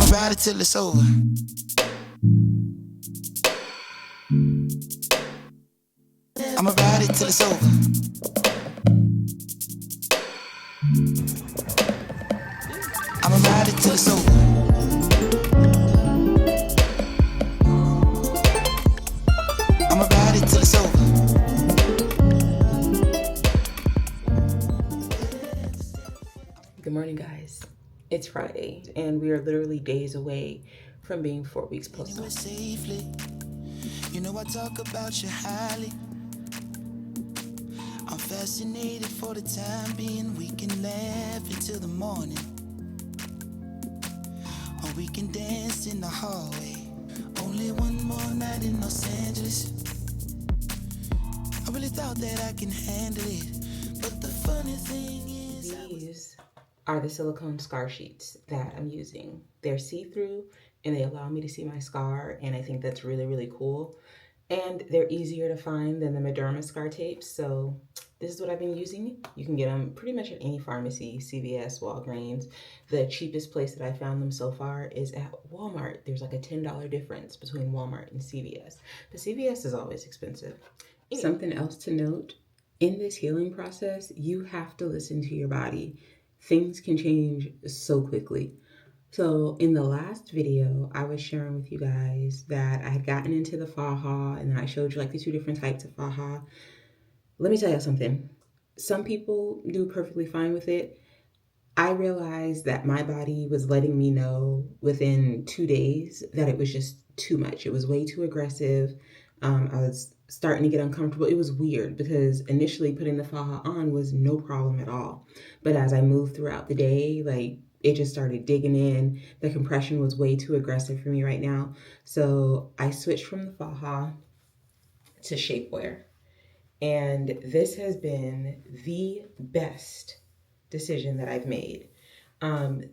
I'ma ride it till it's over. I'ma ride it till it's over. I'ma ride it till it's over. I'ma ride it till it's over. Good morning, guys. It's Friday, and we are literally days away from being 4 weeks postpartum. Safely. You know I talk about you highly. I'm fascinated for the time being. We can laugh until the morning, or we can dance in the hallway. Only one more night in Los Angeles. I really thought that I can handle it, but the funny thing is These are the silicone scar sheets that I'm using. They're see-through and they allow me to see my scar, and I think that's really, really cool. And they're easier to find than the Mederma scar tapes, so this is what I've been using. You can get them pretty much at any pharmacy, CVS, Walgreens. The cheapest place that I found them so far is at Walmart. There's like a $10 difference between Walmart and CVS, but CVS is always expensive. Something else to note, in this healing process, you have to listen to your body. Things can change so quickly. So in the last video, I was sharing with you guys that I had gotten into the faja, and then I showed you like the two different types of faja. Let me tell you something. Some people do perfectly fine with it. I realized that my body was letting me know within 2 days that it was just too much. It was way too aggressive. I was starting to get uncomfortable. It was weird because initially putting the faja on was no problem at all. But as I moved throughout the day, like it just started digging in. The compression was way too aggressive for me right now. So I switched from the faja to shapewear. And this has been the best decision that I've made.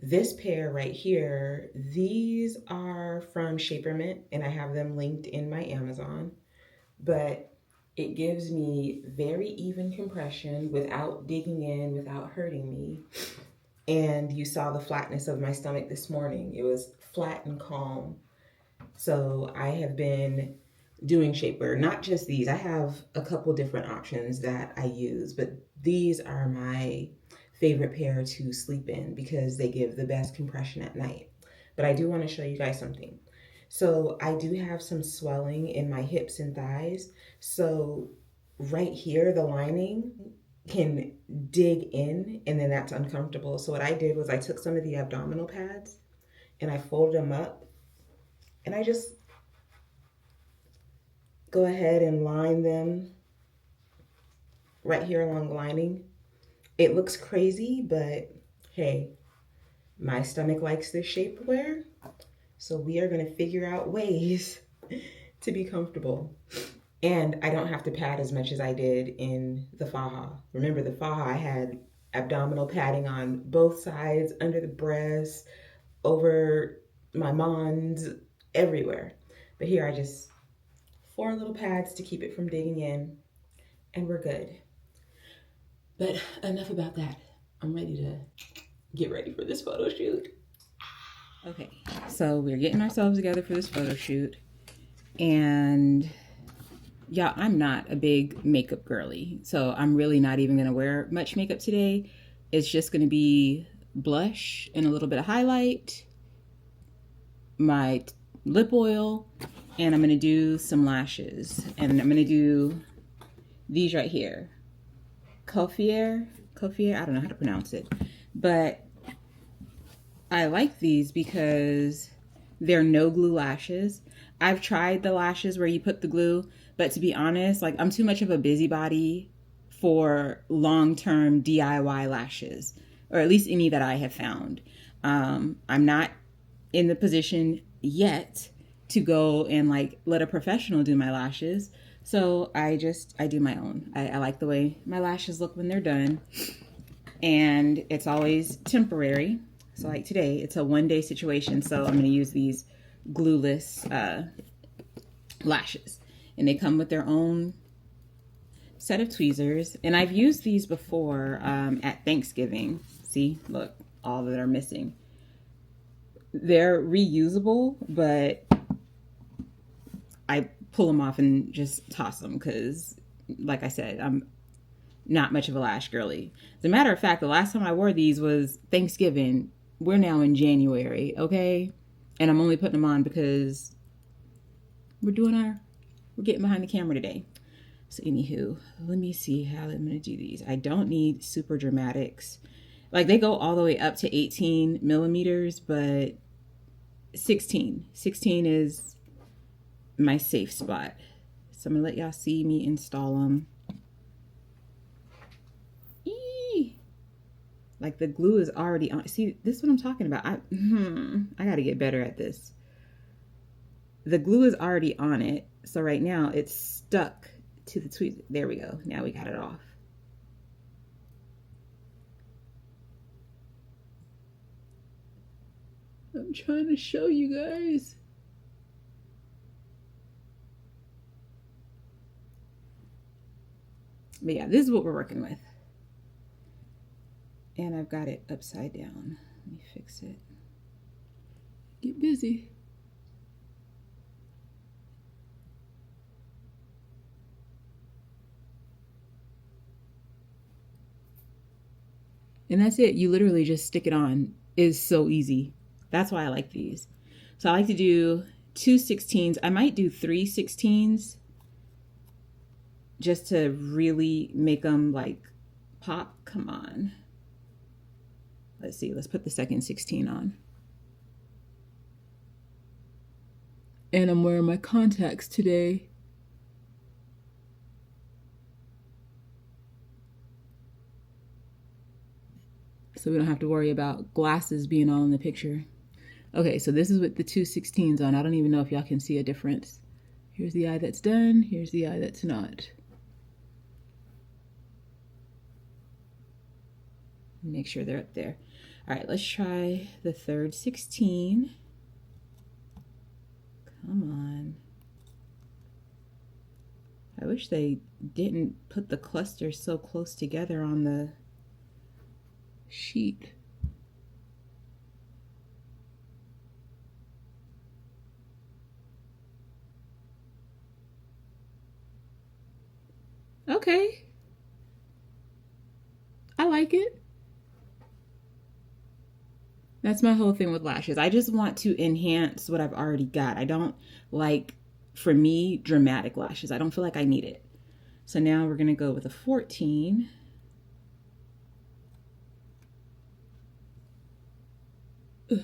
This pair right here, these are from Shapermint, and I have them linked in my Amazon, but it gives me very even compression without digging in, without hurting me. And you saw the flatness of my stomach this morning. It was flat and calm. So I have been doing shapewear, not just these. I have a couple different options that I use, but these are my favorite pair to sleep in because they give the best compression at night. But I do want to show you guys something. So I do have some swelling in my hips and thighs. So right here, the lining can dig in, and then that's uncomfortable. So what I did was I took some of the abdominal pads and I folded them up, and I just go ahead and line them right here along the lining. It looks crazy, but hey, my stomach likes this shapewear, so we are gonna figure out ways to be comfortable. And I don't have to pad as much as I did in the faja. Remember the faja, I had abdominal padding on both sides, under the breasts, over my mons, everywhere. But here I just 4 little pads to keep it from digging in, and we're good. But enough about that. I'm ready to get ready for this photo shoot. Okay, so we're getting ourselves together for this photo shoot, and yeah, I'm not a big makeup girly, so I'm really not even gonna wear much makeup today. It's just gonna be blush and a little bit of highlight, my lip oil, and I'm gonna do some lashes, and I'm gonna do these right here. Coiffier, I don't know how to pronounce it, but I like these because they're no glue lashes. I've tried the lashes where you put the glue, but to be honest, like I'm too much of a busybody for long-term DIY lashes, or at least any that I have found. I'm not in the position yet to go and like let a professional do my lashes. So I do my own. I like the way my lashes look when they're done, and it's always temporary. So like today, it's a 1-day situation. So I'm gonna use these glueless lashes, and they come with their own set of tweezers. And I've used these before at Thanksgiving. See, look, all that are missing. They're reusable, but I pull them off and just toss them because, like I said, I'm not much of a lash girly. As a matter of fact, the last time I wore these was Thanksgiving. We're now in January, okay? And I'm only putting them on because we're getting behind the camera today. So anywho, let me see how I'm gonna do these. I don't need super dramatics. Like they go all the way up to 18 millimeters, but 16 is my safe spot. So I'm gonna let y'all see me install them. Like the glue is already on. See, this is what I'm talking about. I gotta get better at this. The glue is already on it. So right now it's stuck to the tweezers. There we go. Now we got it off. I'm trying to show you guys. But yeah, this is what we're working with. And I've got it upside down. Let me fix it. Get busy. And that's it. You literally just stick it on. It's so easy. That's why I like these. So I like to do 2 16s. I might do 3 16s just to really make them like pop. Come on. Let's see. Let's put the second 16 on. And I'm wearing my contacts today. So we don't have to worry about glasses being all in the picture. Okay, so this is with the 2 16s on. I don't even know if y'all can see a difference. Here's the eye that's done. Here's the eye that's not. Make sure they're up there. All right, let's try the third 16. Come on. I wish they didn't put the clusters so close together on the sheet. Okay. I like it. That's my whole thing with lashes. I just want to enhance what I've already got. I don't like, for me, dramatic lashes. I don't feel like I need it. So now we're gonna go with a 14. Ugh.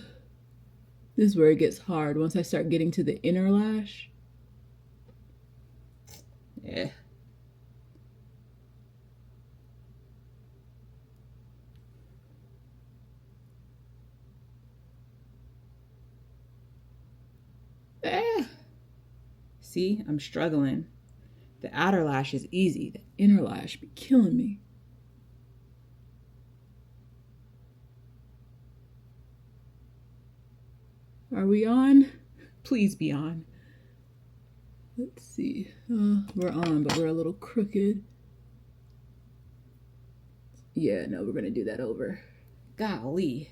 This is where it gets hard. Once I start getting to the inner lash. Yeah. See, I'm struggling. The outer lash is easy. The inner lash be killing me. Are we on? Please be on. Let's see. We're on, but we're a little crooked. Yeah, no, we're gonna do that over. Golly.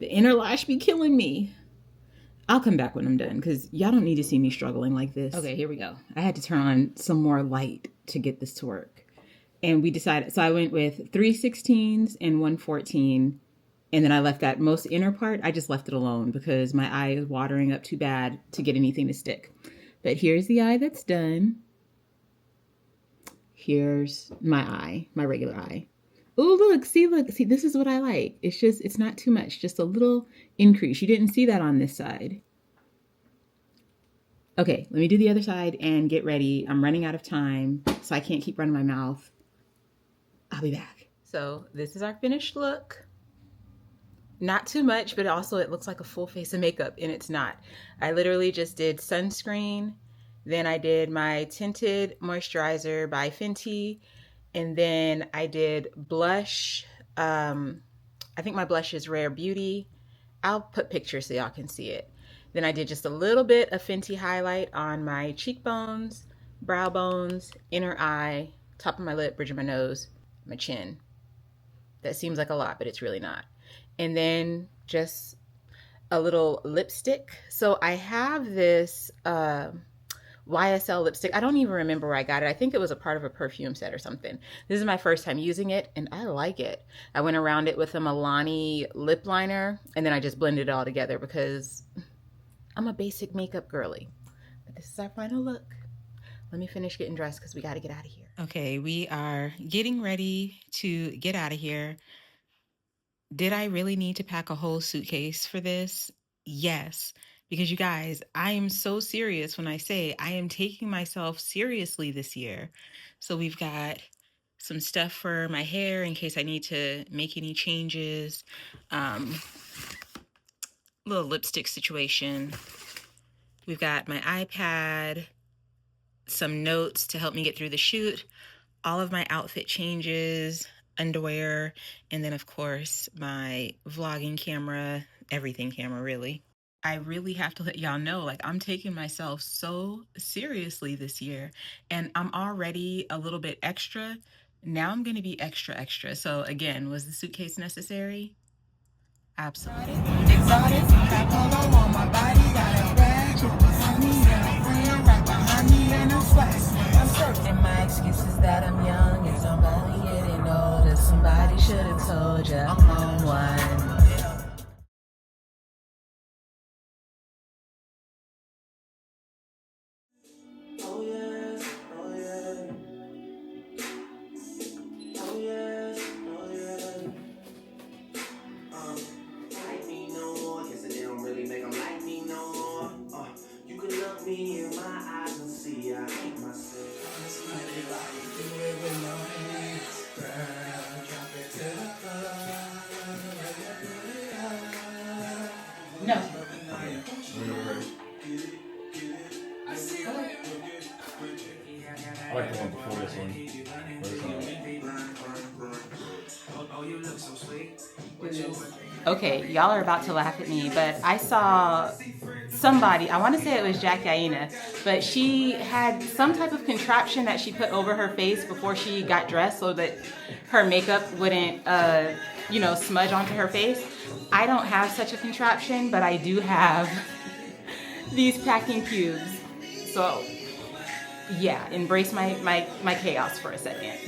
The inner lash be killing me. I'll come back when I'm done because y'all don't need to see me struggling like this. Okay, here we go. I had to turn on some more light to get this to work. And we decided, so I went with 3 16s and 1 14. And then I left that most inner part, I just left it alone because my eye is watering up too bad to get anything to stick. But here's the eye that's done. Here's my eye, my regular eye. Oh, look, see, this is what I like. It's just, it's not too much, just a little increase. You didn't see that on this side. Okay, let me do the other side and get ready. I'm running out of time, so I can't keep running my mouth. I'll be back. So this is our finished look. Not too much, but also it looks like a full face of makeup, and it's not. I literally just did sunscreen. Then I did my tinted moisturizer by Fenty. And then I did blush. I think my blush is Rare Beauty. I'll put pictures so y'all can see it. Then I did just a little bit of Fenty highlight on my cheekbones, brow bones, inner eye, top of my lip, bridge of my nose, my chin. That seems like a lot, but it's really not. And then just a little lipstick. So I have this YSL lipstick. I don't even remember where I got it. I think it was a part of a perfume set or something. This is my first time using it, and I like it. I went around it with a Milani lip liner, and then I just blended it all together because I'm a basic makeup girly. But this is our final look. Let me finish getting dressed because we got to get out of here. Okay, we are getting ready to get out of here. Did I really need to pack a whole suitcase for this? Yes, because you guys, I am so serious when I say I am taking myself seriously this year. So we've got some stuff for my hair in case I need to make any changes. Little lipstick situation. We've got my iPad, some notes to help me get through the shoot, all of my outfit changes, underwear, and then of course my vlogging camera, everything camera really. I really have to let y'all know, like, I'm taking myself so seriously this year, and I'm already a little bit extra. Now I'm gonna be extra extra. So again, was the suitcase necessary? Absolutely. Exotic, got polo on my body, got a ratchet behind me, and a friend right behind me, and I'm spicy. I'm certain my excuse is that I'm young, and somebody getting older. Somebody should have told ya I'm on one. No. I like the one before this one. Okay, y'all are about to laugh at me, but I saw somebody, I want to say it was Jack Diana, but she had some type of contraption that she put over her face before she got dressed so that her makeup wouldn't, smudge onto her face. I don't have such a contraption, but I do have these packing cubes. So, yeah, embrace my chaos for a second.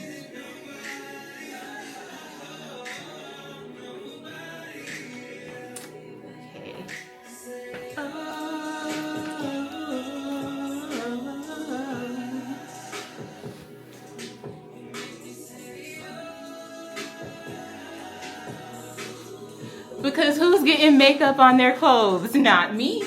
Because who's getting makeup on their clothes? Not me.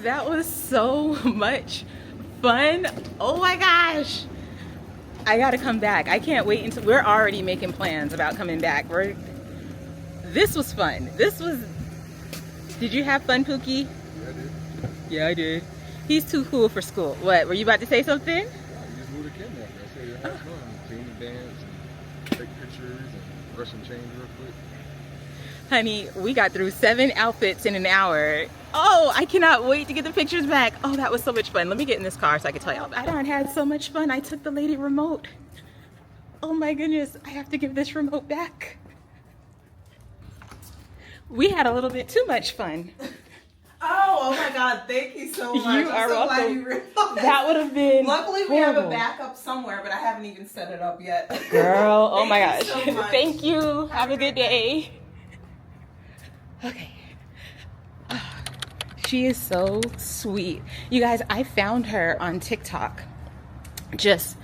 That was so much fun. Oh my gosh. I gotta come back. I can't wait until we're already making plans about coming back. This was fun. Did you have fun, Pookie? Yeah, I did. Yeah, I did. He's too cool for school. What, were you about to say something? I just moved a camera after. I said, yeah, have fun. Sing and dance and take pictures and brush and change real quick. Honey, we got through 7 outfits in an hour. Oh, I cannot wait to get the pictures back. Oh, that was so much fun. Let me get in this car so I can tell y'all about it. I had so much fun. I took the lady remote. Oh my goodness, I have to give this remote back. We had a little bit too much fun. Oh my God, thank you so much. You are so welcome. Glad you realized. That would have been Luckily, we horrible. have a backup somewhere, but I haven't even set it up yet. Girl, oh my gosh. Thank you so much. Thank you. Have a good day. Okay. She is so sweet. You guys, I found her on TikTok. Just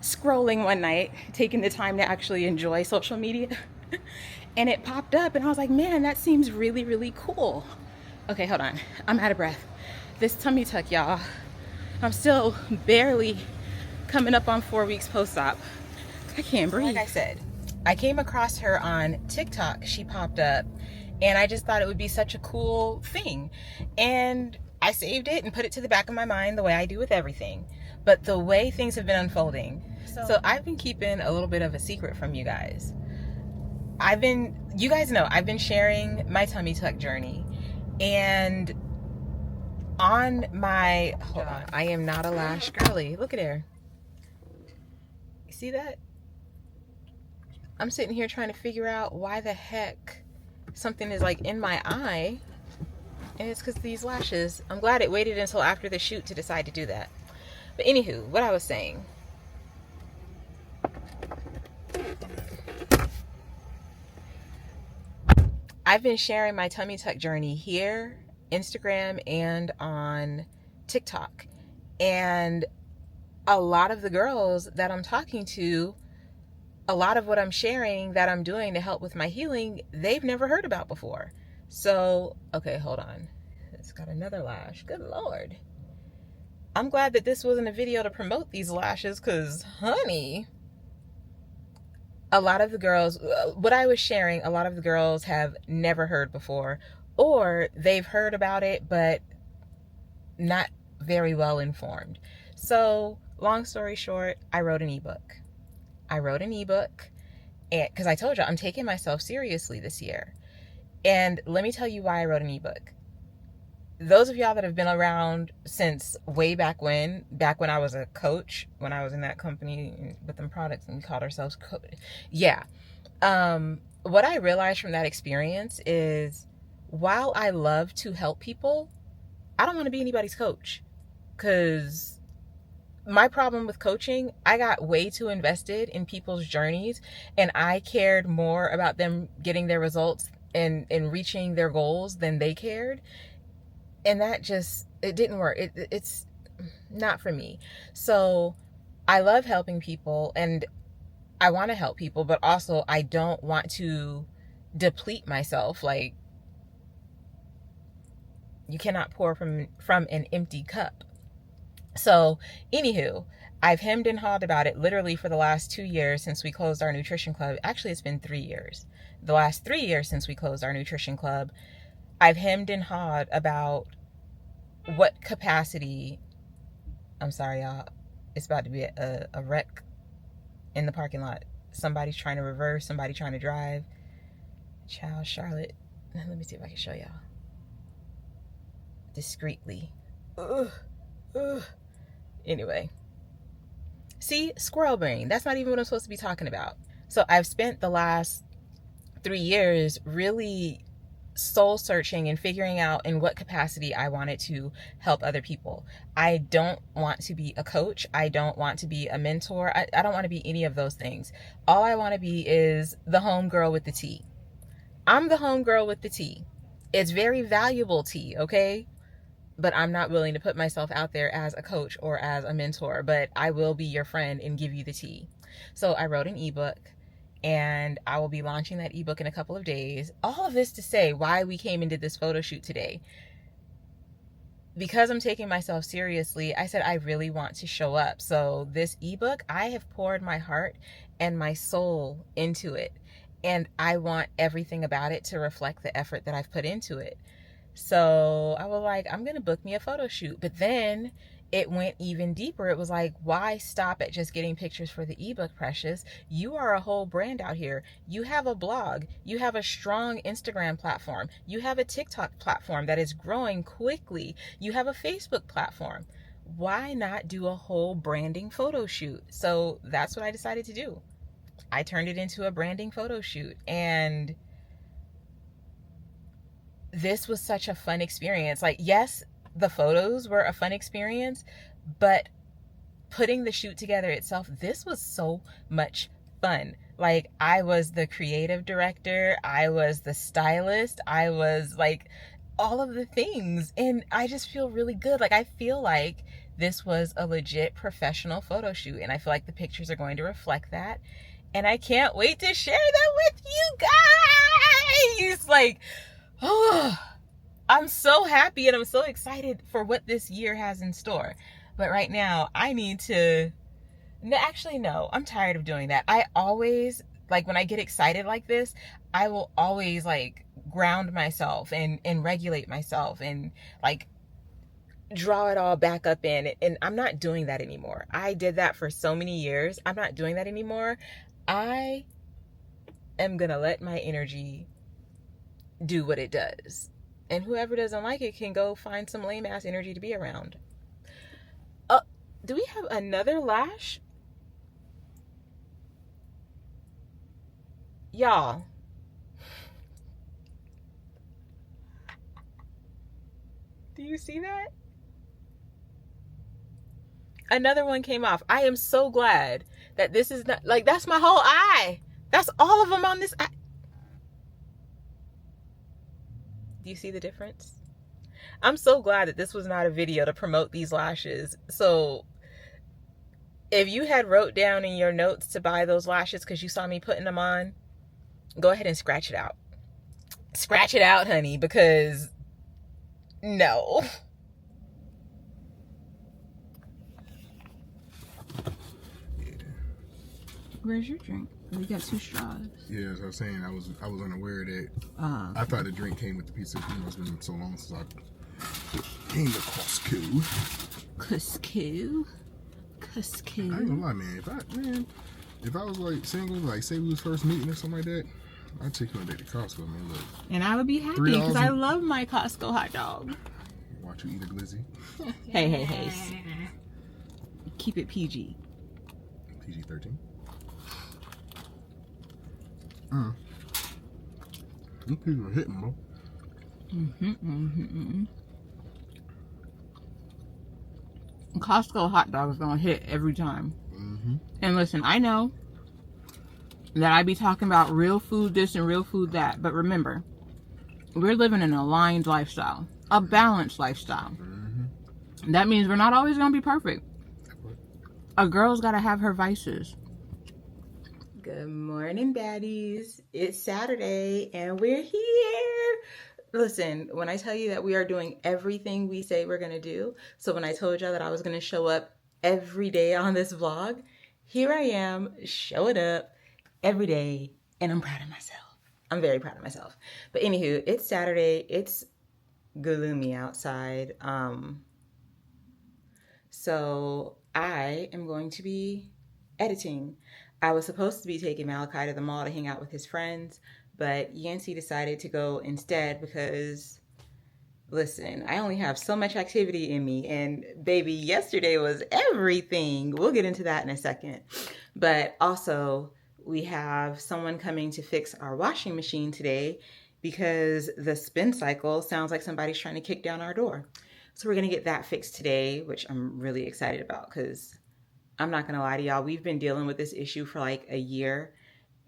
scrolling one night, taking the time to actually enjoy social media. and it popped up, and I was like, man, that seems really, really cool. Okay, hold on. I'm out of breath. This tummy tuck, y'all. I'm still barely coming up on 4 weeks post-op. I can't breathe. Like I said, I came across her on TikTok. She popped up, and I just thought it would be such a cool thing. And I saved it and put it to the back of my mind the way I do with everything. But the way things have been unfolding, so I've been keeping a little bit of a secret from you guys. You guys know, I've been sharing my tummy tuck journey, and on my, hold on, I am not a lash girly. Look at her. You see that? I'm sitting here trying to figure out why the heck something is like in my eye, and it's because these lashes. I'm glad it waited until after the shoot to decide to do that. But anywho, what I was saying. I've been sharing my tummy tuck journey here, Instagram, and on TikTok. And a lot of the girls that I'm talking to, a lot of what I'm sharing that I'm doing to help with my healing, they've never heard about before. So, okay, hold on. It's got another lash. Good Lord. I'm glad that this wasn't a video to promote these lashes, because, honey, a lot of the girls, what I was sharing, a lot of the girls have never heard before, or they've heard about it, but not very well informed. So, long story short, I wrote an ebook. And because I told you, I'm taking myself seriously this year. And let me tell you why I wrote an ebook. Those of y'all that have been around since way back when I was a coach, when I was in that company with them products and we called ourselves yeah. What I realized from that experience is, while I love to help people, I don't want to be anybody's coach. Because my problem with coaching, I got way too invested in people's journeys, and I cared more about them getting their results and reaching their goals than they cared. And that just, it didn't work. It's not for me. So I love helping people, and I want to help people, but also I don't want to deplete myself. Like, you cannot pour from an empty cup. So anywho, I've hemmed and hawed about it literally for the last 2 years since we closed our nutrition club. Actually, it's been 3 years. The last 3 years since we closed our nutrition club, I've hemmed and hawed about what capacity. I'm sorry, y'all. It's about to be a wreck in the parking lot. Somebody's trying to reverse, somebody trying to drive. Child, Charlotte. Let me see if I can show y'all. Discreetly. Ugh. Anyway. See, squirrel brain. That's not even what I'm supposed to be talking about. So I've spent the last 3 years really soul searching and figuring out in what capacity I wanted to help other people. I don't want to be a coach. I don't want to be a mentor. I don't want to be any of those things. All I want to be is the homegirl with the tea. I'm the homegirl with the tea. It's very valuable tea, okay? But I'm not willing to put myself out there as a coach or as a mentor, but I will be your friend and give you the tea. So I wrote an ebook, and I will be launching that ebook in a couple of days. All of this to say why we came and did this photo shoot today. Because I'm taking myself seriously, I said I really want to show up. So this ebook, I have poured my heart and my soul into it, and I want everything about it to reflect the effort that I've put into it. So I was like, I'm going to book me a photo shoot. But then it went even deeper. It was like, why stop at just getting pictures for the ebook, Precious? You are a whole brand out here. You have a blog. You have a strong Instagram platform. You have a TikTok platform that is growing quickly. You have a Facebook platform. Why not do a whole branding photo shoot? So that's what I decided to do. I turned it into a branding photo shoot, and this was such a fun experience. Like, yes, the photos were a fun experience, but putting the shoot together itself, this was so much fun. Like, I was the creative director, I was the stylist, I was like all of the things, and I just feel really good. Like, I feel like this was a legit professional photo shoot, and I feel like the pictures are going to reflect that. And I can't wait to share that with you guys. Like, oh, I'm so happy and I'm so excited for what this year has in store. But right now, I need to... Actually, no, I'm tired of doing that. I always, like, when I get excited like this, I will always, like, ground myself and regulate myself and, like, draw it all back up in. And I'm not doing that anymore. I did that for so many years. I'm not doing that anymore. I am gonna let my energy do what it does. And whoever doesn't like it can go find some lame ass energy to be around. Do we have another lash? Y'all. Do you see that? Another one came off. I am so glad that this is not, like, that's my whole eye. That's all of them on this eye. Do you see the difference? I'm so glad that this was not a video to promote these lashes. So if you had wrote down in your notes to buy those lashes because you saw me putting them on, go ahead and scratch it out. Scratch it out, honey, because no. Where's your drink? We got 2 straws. Yeah, as I was saying, I was unaware that I thought the drink came with the pizza. You know, it's been so long since I came to Costco. I ain't gonna lie, man. If I was like single, like say we was first meeting or something like that, I'd take you on a date to Costco, man. Look. And I would be happy because I love my Costco hot dog. Watch you eat a glizzy. Hey. Keep it PG. PG-13. These people are hitting, bro. Costco hot dog is gonna hit every time. And listen, I know that I be talking about real food this and real food that, but remember, we're living an aligned lifestyle, a balanced lifestyle. That means we're not always gonna be perfect. A girl's gotta have her vices. Good morning, baddies. It's Saturday and we're here. Listen, when I tell you that we are doing everything we say we're gonna do, so when I told y'all that I was gonna show up every day on this vlog, here I am showing up every day and I'm proud of myself. I'm very proud of myself. But anywho, it's Saturday. It's gloomy outside. So I am going to be editing. I was supposed to be taking Malachi to the mall to hang out with his friends, but Yancey decided to go instead because, listen, I only have so much activity in me, and baby, yesterday was everything. We'll get into that in a second. But also, we have someone coming to fix our washing machine today because the spin cycle sounds like somebody's trying to kick down our door. So we're going to get that fixed today, which I'm really excited about because I'm not going to lie to y'all. We've been dealing with this issue for like a year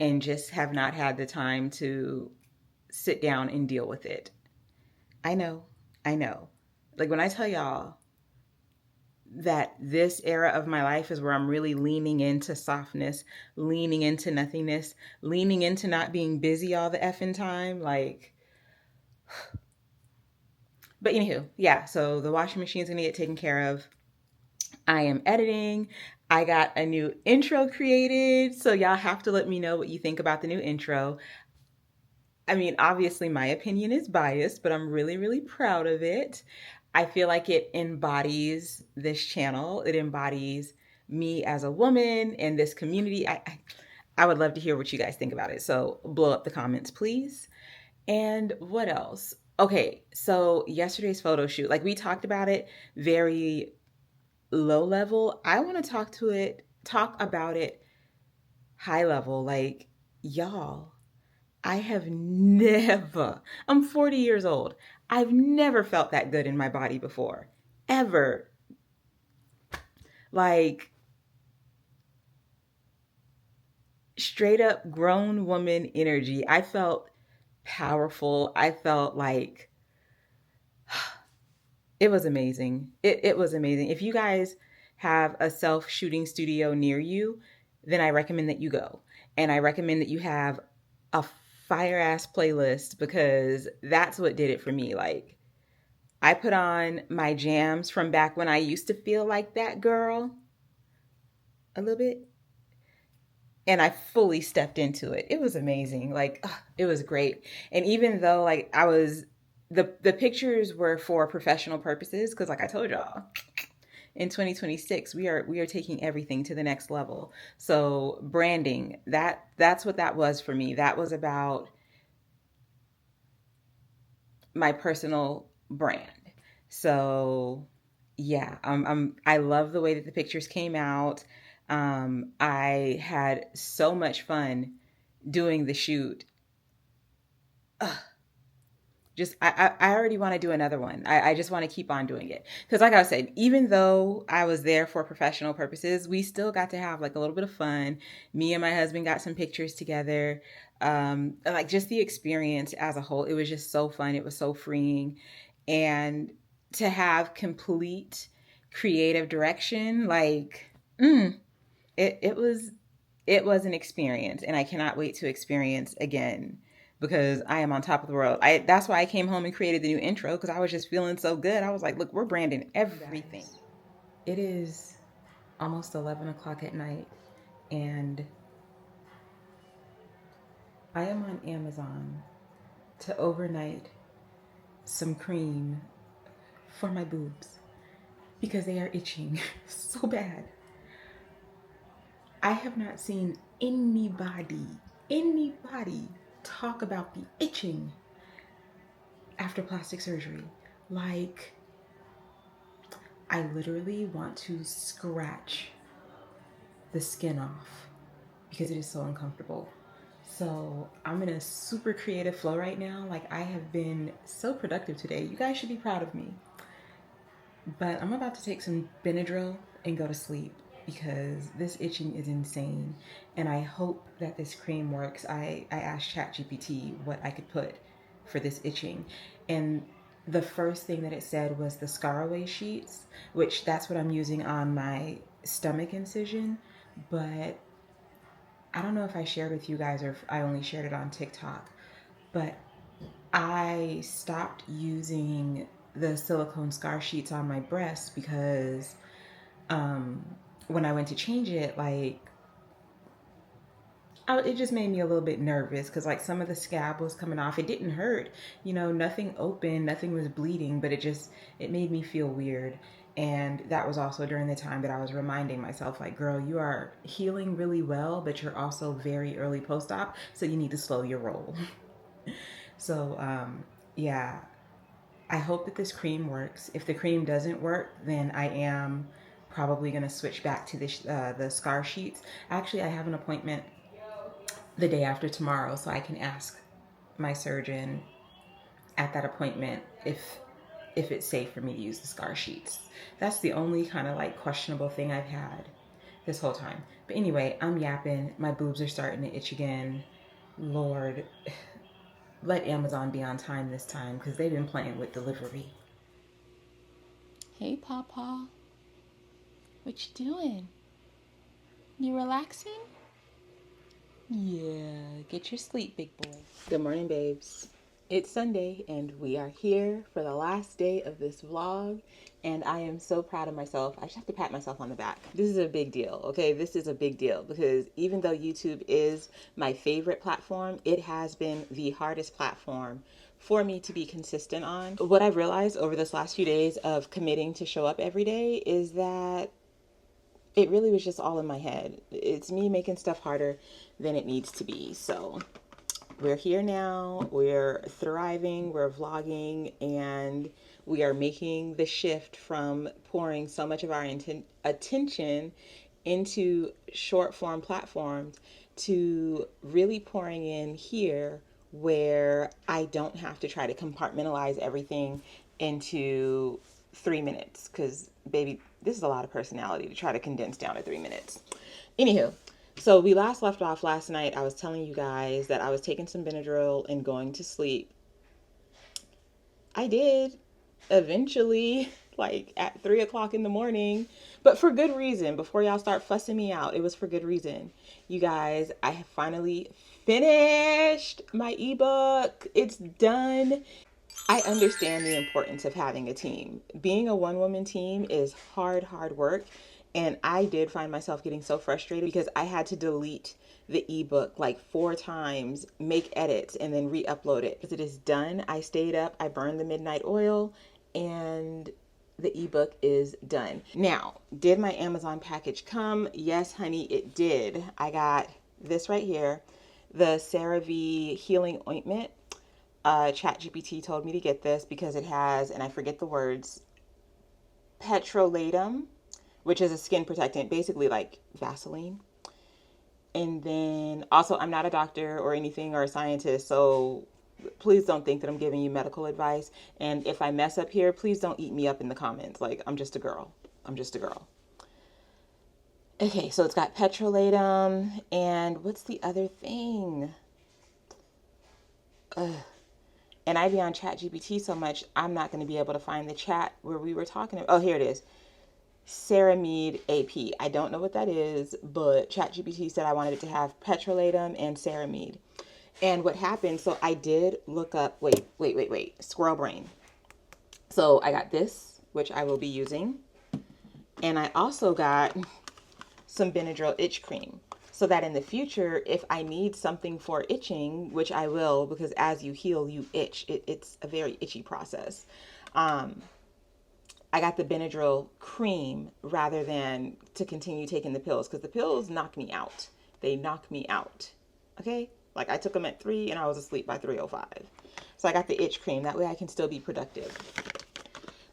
and just have not had the time to sit down and deal with it. I know. Like when I tell y'all that this era of my life is where I'm really leaning into softness, leaning into nothingness, leaning into not being busy all the effing time, like... But anywho, yeah, so the washing machine's gonna get taken care of. I am editing. I got a new intro created, so y'all have to let me know what you think about the new intro. I mean, obviously my opinion is biased, but I'm really, really proud of it. I feel like it embodies this channel. It embodies me as a woman and this community. I would love to hear what you guys think about it, so blow up the comments, please. And what else? Okay, so yesterday's photo shoot, like we talked about it very low level. I want to talk about it high level. Like, y'all, I have never, I'm 40 years old. I've never felt that good in my body before, ever. Like, straight up grown woman energy. I felt powerful. I felt like it was amazing. It was amazing. If you guys have a self-shooting studio near you, then I recommend that you go. And I recommend that you have a fire ass playlist because that's what did it for me. Like, I put on my jams from back when I used to feel like that girl a little bit, and I fully stepped into it. It was amazing. Like, it was great. And even though like I was the pictures were for professional purposes because like I told y'all, in 2026 we are taking everything to the next level. So branding, that's what that was for me. That was about my personal brand. So yeah, I love the way that the pictures came out. I had so much fun doing the shoot. Ugh, just I already want to do another one. I just want to keep on doing it because like I said, even though I was there for professional purposes, we still got to have like a little bit of fun. Me and my husband got some pictures together. Like just the experience as a whole, it was just so fun. It was so freeing, and to have complete creative direction, like it was an experience, and I cannot wait to experience again because I am on top of the world. That's why I came home and created the new intro because I was just feeling so good. I was like, look, we're branding everything. It is almost 11 o'clock at night, and I am on Amazon to overnight some cream for my boobs because they are itching so bad. I have not seen anybody talk about the itching after plastic surgery. Like, I literally want to scratch the skin off because it is so uncomfortable. So I'm in a super creative flow right now. Like, I have been so productive today. You guys should be proud of me. But I'm about to take some Benadryl and go to sleep because this itching is insane. And I hope that this cream works. I asked ChatGPT what I could put for this itching. And the first thing that it said was the Scaraway sheets, which that's what I'm using on my stomach incision. But I don't know if I shared with you guys or if I only shared it on TikTok. But I stopped using the silicone scar sheets on my breasts because when I went to change it, like, it just made me a little bit nervous because like some of the scab was coming off. It didn't hurt, nothing open, nothing was bleeding, but it made me feel weird. And that was also during the time that I was reminding myself, like, girl, you are healing really well, but you're also very early post-op, so you need to slow your roll. So yeah, I hope that this cream works. If the cream doesn't work, then I am probably going to switch back to the scar sheets. Actually, I have an appointment the day after tomorrow, so I can ask my surgeon at that appointment if it's safe for me to use the scar sheets. That's the only kind of like questionable thing I've had this whole time. But anyway, I'm yapping. My boobs are starting to itch again. Lord, let Amazon be on time this time because they've been playing with delivery. Hey, Papa. What you doing? You relaxing? Yeah, get your sleep, big boy. Good morning, babes. It's Sunday, and we are here for the last day of this vlog, and I am so proud of myself. I just have to pat myself on the back. This is a big deal, okay? This is a big deal because even though YouTube is my favorite platform, it has been the hardest platform for me to be consistent on. What I've realized over this last few days of committing to show up every day is that it really was just all in my head. It's me making stuff harder than it needs to be. So we're here now, we're thriving, we're vlogging, and we are making the shift from pouring so much of our attention into short form platforms to really pouring in here where I don't have to try to compartmentalize everything into 3 minutes because, baby, this is a lot of personality to try to condense down to 3 minutes. Anywho, so we last left off last night. I was telling you guys that I was taking some Benadryl and going to sleep. I did. eventually, like at 3 o'clock in the morning, but for good reason. Before y'all start fussing me out, it was for good reason. You guys, I have finally finished my ebook. It's done. I understand the importance of having a team. Being a one-woman team is hard work. And I did find myself getting so frustrated because I had to delete the ebook like 4 times, make edits, and then re-upload it. Because it is done. I stayed up, I burned the midnight oil, and the ebook is done. Now, did my Amazon package come? Yes, honey, it did. I got this right here, the CeraVe Healing Ointment. ChatGPT told me to get this because it has, and I forget the words, petrolatum, which is a skin protectant, basically like Vaseline. And then also, I'm not a doctor or anything or a scientist, so please don't think that I'm giving you medical advice. And if I mess up here, please don't eat me up in the comments. Like, I'm just a girl. I'm just a girl. Okay, so it's got petrolatum, and what's the other thing? And I be on ChatGPT so much, I'm not going to be able to find the chat where we were talking about. Oh, here it is. Ceramide AP. I don't know what that is, but ChatGPT said I wanted it to have petrolatum and ceramide. And what happened, so I did look up, wait, squirrel brain. So I got this, which I will be using. And I also got some Benadryl itch cream, so that in the future, if I need something for itching, which I will, because as you heal, you itch. It's a very itchy process. I got the Benadryl cream rather than to continue taking the pills, because the pills knock me out. They knock me out. Okay? Like, I took them at 3 and I was asleep by 3:05. So I got the itch cream. That way I can still be productive.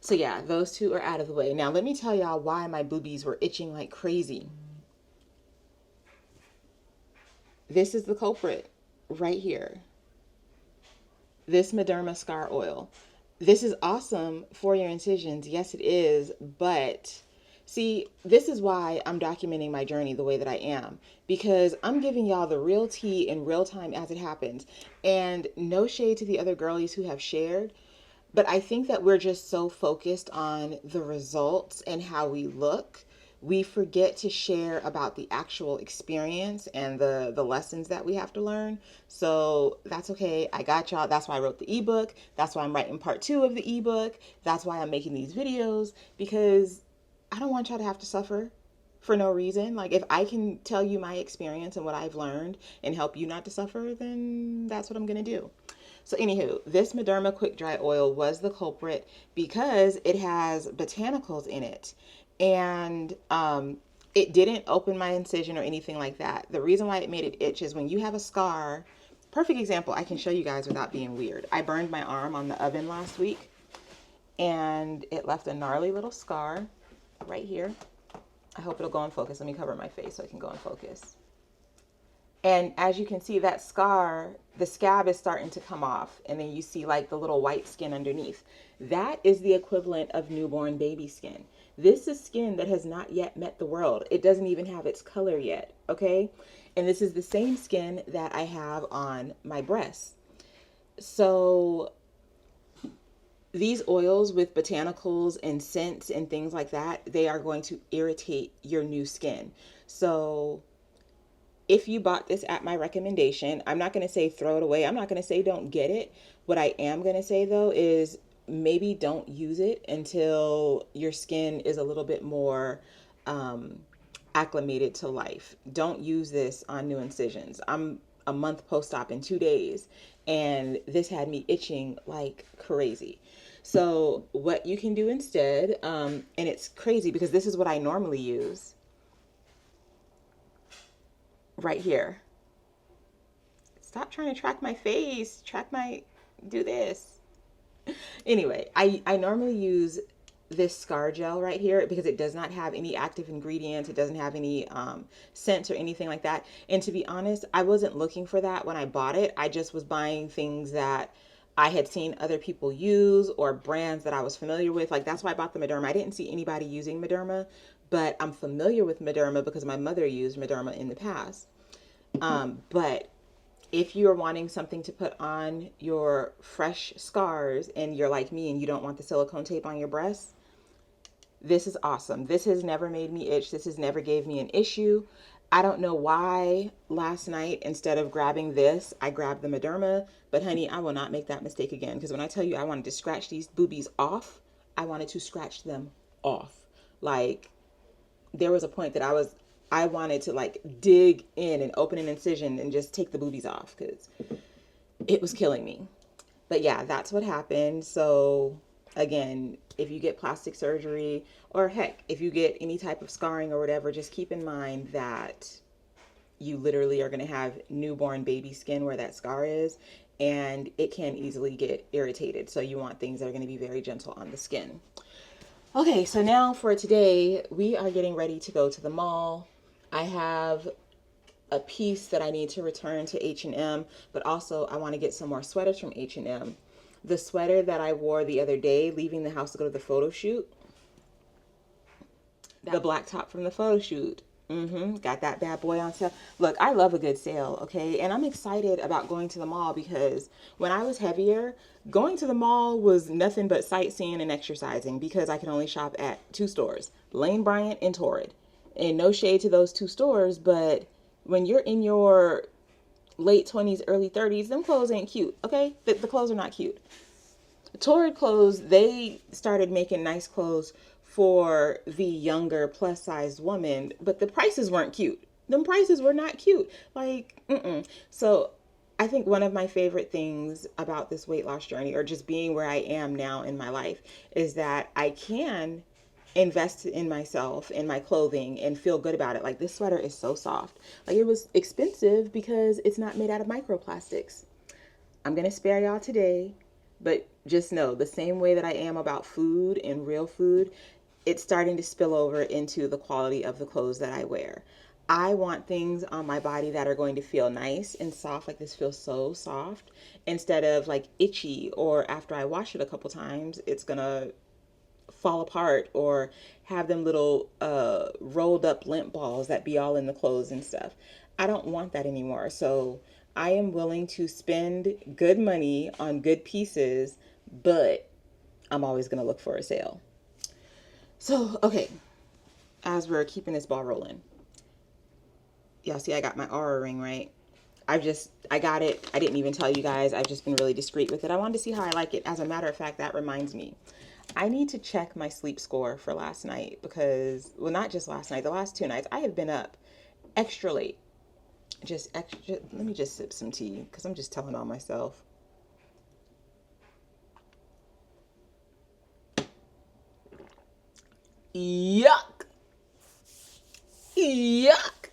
So yeah, those two are out of the way. Now let me tell y'all why my boobies were itching like crazy. This is the culprit right here. This Mederma Scar Oil. This is awesome for your incisions. Yes, it is. But see, this is why I'm documenting my journey the way that I am, because I'm giving y'all the real tea in real time as it happens. And no shade to the other girlies who have shared, but I think that we're just so focused on the results and how we look, we forget to share about the actual experience and the lessons that we have to learn. So that's okay. I got y'all. That's why I wrote the ebook. That's why I'm writing part 2 of the ebook. That's why I'm making these videos, because I don't want y'all to have to suffer for no reason. Like, if I can tell you my experience and what I've learned and help you not to suffer, then that's what I'm going to do. So anywho, this Mederma Quick Dry Oil was the culprit because it has botanicals in it. And it didn't open my incision or anything like that. The reason why it made it itch is when you have a scar. Perfect example, I can show you guys without being weird. I burned my arm on the oven last week, and it left a gnarly little scar right here. I hope it'll go in focus. Let me cover my face so it can go in focus. And as you can see, that scar, the scab is starting to come off. And then you see like the little white skin underneath. That is the equivalent of newborn baby skin. This is skin that has not yet met the world. It doesn't even have its color yet, okay? And this is the same skin that I have on my breasts. So these oils with botanicals and scents and things like that, they are going to irritate your new skin. So if you bought this at my recommendation, I'm not going to say throw it away. I'm not going to say don't get it. What I am going to say though is maybe don't use it until your skin is a little bit more acclimated to life. Don't use this on new incisions. I'm a month post-op in 2 days, and this had me itching like crazy. So what you can do instead, and it's crazy because this is what I normally use. Right here. Stop trying to track my face, do this. Anyway, I normally use this scar gel right here because it does not have any active ingredients. It doesn't have any scents or anything like that. And to be honest, I wasn't looking for that when I bought it. I just was buying things that I had seen other people use or brands that I was familiar with. Like, that's why I bought the Mederma. I didn't see anybody using Mederma, but I'm familiar with Mederma because my mother used Mederma in the past. But if you're wanting something to put on your fresh scars and you're like me and you don't want the silicone tape on your breasts, this is awesome. This has never made me itch. This has never gave me an issue. I don't know why last night, instead of grabbing this, I grabbed the Mederma, but honey, I will not make that mistake again. Because when I tell you I wanted to scratch these boobies off, I wanted to scratch them off. Like, there was a point that I wanted to like dig in and open an incision and just take the boobies off because it was killing me. But yeah, that's what happened. So again, if you get plastic surgery, or heck, if you get any type of scarring or whatever, just keep in mind that you literally are going to have newborn baby skin where that scar is, and it can easily get irritated. So you want things that are going to be very gentle on the skin. Okay, so now for today, we are getting ready to go to the mall. I have a piece that I need to return to H&M, but also I want to get some more sweaters from H&M. The sweater that I wore the other day, leaving the house to go to the photo shoot, the black top from the photo shoot, got that bad boy on sale. Look, I love a good sale, okay? And I'm excited about going to the mall because when I was heavier, going to the mall was nothing but sightseeing and exercising because I can only shop at 2 stores, Lane Bryant and Torrid. And no shade to those 2 stores, but when you're in your late 20s, early 30s, them clothes ain't cute, okay? The clothes are not cute. Torrid clothes, they started making nice clothes for the younger plus sized woman, but the prices weren't cute. Them prices were not cute. Like, So I think one of my favorite things about this weight loss journey, or just being where I am now in my life, is that I can invest in myself, in my clothing, and feel good about it. Like, this sweater is so soft. Like, it was expensive because it's not made out of microplastics. I'm going to spare y'all today, but just know the same way that I am about food and real food, it's starting to spill over into the quality of the clothes that I wear. I want things on my body that are going to feel nice and soft. Like, this feels so soft, instead of like itchy, or after I wash it a couple times, it's gonna fall apart or have them little rolled up lint balls that be all in the clothes and stuff. I don't want that anymore. So I am willing to spend good money on good pieces, but I'm always going to look for a sale. So, okay, as we're keeping this ball rolling, y'all see I got my Aura ring, right? I got it. I didn't even tell you guys. I've just been really discreet with it. I wanted to see how I like it. As a matter of fact, that reminds me, I need to check my sleep score for last night because, well, not just last night, the last 2 nights, I have been up extra late. Let me just sip some tea because I'm just telling on myself. Yuck. Yuck.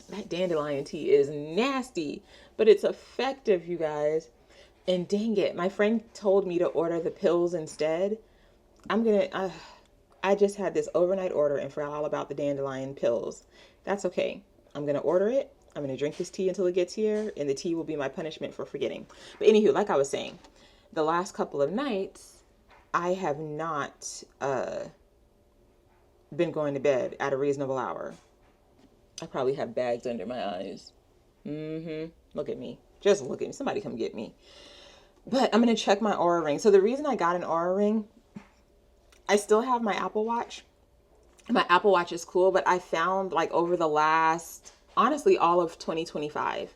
That dandelion tea is nasty, but it's effective, you guys. And dang it, my friend told me to order the pills instead. I just had this overnight order and forgot all about the dandelion pills. That's okay. I'm going to order it. I'm going to drink this tea until it gets here, and the tea will be my punishment for forgetting. But anywho, like I was saying, the last couple of nights, I have not been going to bed at a reasonable hour. I probably have bags under my eyes. Look at me. Just look at me. Somebody come get me. But I'm going to check my Aura ring. So the reason I got an Aura ring, I still have my Apple Watch. My Apple Watch is cool, but I found like over the last, honestly, all of 2025,